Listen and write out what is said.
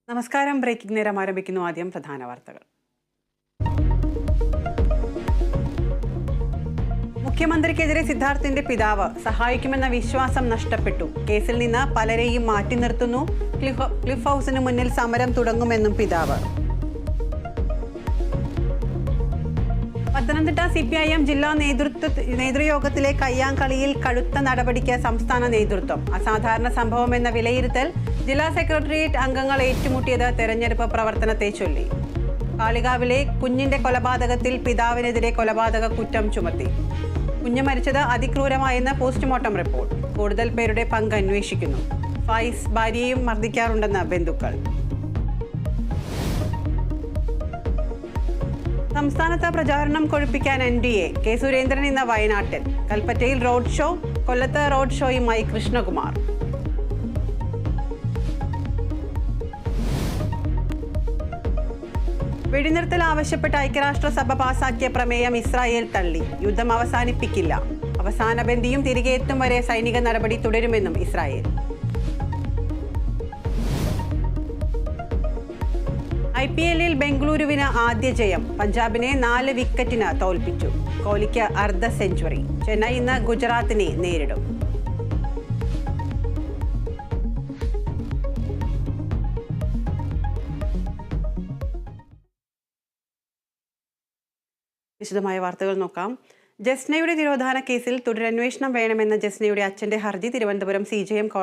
നമസ്കാരം. ബ്രേക്കിംഗ് നേരം ആരംഭിക്കുന്നു. ആദ്യം പ്രധാന വാർത്തകൾ. മുഖ്യമന്ത്രിക്കെതിരെ സിദ്ധാർത്ഥിന്റെ പിതാവ് സഹായിക്കുമെന്ന വിശ്വാസം നഷ്ടപ്പെട്ടു. കേസിൽ നിന്ന് പലരെയും മാറ്റി നിർത്തുന്നു. ക്ലിഫ് ഹൗസിന് മുന്നിൽ സമരം തുടങ്ങുമെന്നും പിതാവ്. പത്തനംതിട്ട CPIM ജില്ലാ നേതൃയോഗത്തിലെ കയ്യാങ്കളിയിൽ കടുത്ത നടപടിക്ക് സംസ്ഥാന നേതൃത്വം. അസാധാരണ സംഭവമെന്ന വിലയിരുത്തൽ. ജില്ലാ സെക്രട്ടേറിയറ്റ് അംഗങ്ങൾ ഏറ്റുമുട്ടിയത് തെരഞ്ഞെടുപ്പ് പ്രവർത്തനത്തെ ചൊല്ലി. കാളികാവിലെ കുഞ്ഞിന്റെ കൊലപാതകത്തിൽ പിതാവിനെതിരെ കൊലപാതക കുറ്റം ചുമത്തി. കുഞ്ഞ് മരിച്ചത് അതിക്രൂരമായെന്ന് പോസ്റ്റ്മോർട്ടം റിപ്പോർട്ട്. കൂടുതൽ പേരുടെ പങ്ക് അന്വേഷിക്കുന്നു. ഫൈസ് ഭാര്യയെയും മർദ്ദിക്കാറുണ്ടെന്ന് ബന്ധുക്കൾ. സംസ്ഥാനത്ത് പ്രചാരണം കൊഴുപ്പിക്കാൻ NDA. കെ സുരേന്ദ്രൻ ഇന്ന് വയനാട്ടിൽ. കൽപ്പറ്റയിൽ റോഡ് ഷോ, കൊല്ലത്ത് റോഡ് ഷോയുമായി കൃഷ്ണകുമാർ. വെടിനിർത്തൽ ആവശ്യപ്പെട്ട് ഐക്യരാഷ്ട്രസഭ പാസാക്കിയ പ്രമേയം ഇസ്രായേൽ തള്ളി. യുദ്ധം അവസാനിപ്പിക്കില്ല. അവസാന ബന്ദിയും തിരികെ എത്തും വരെ സൈനിക നടപടി തുടരുമെന്നും ഇസ്രായേൽ. IPL-ൽ ബംഗളൂരുവിന് ആദ്യ ജയം. പഞ്ചാബിനെ 4 വിക്കറ്റിന് തോൽപ്പിച്ചു. കോഹ്ലിക്ക് അർദ്ധ സെഞ്ചുറി. ചെന്നൈ ഇന്ന് ഗുജറാത്തിനെ നേരിടും. വിശദമായ വാർത്തകൾ നോക്കാം. ജസ്നയുടെ തിരോധാന കേസിൽ തുടരന്വേഷണം വേണമെന്ന ജസ്നയുടെ അച്ഛന്റെ ഹർജി തിരുവനന്തപുരം CJM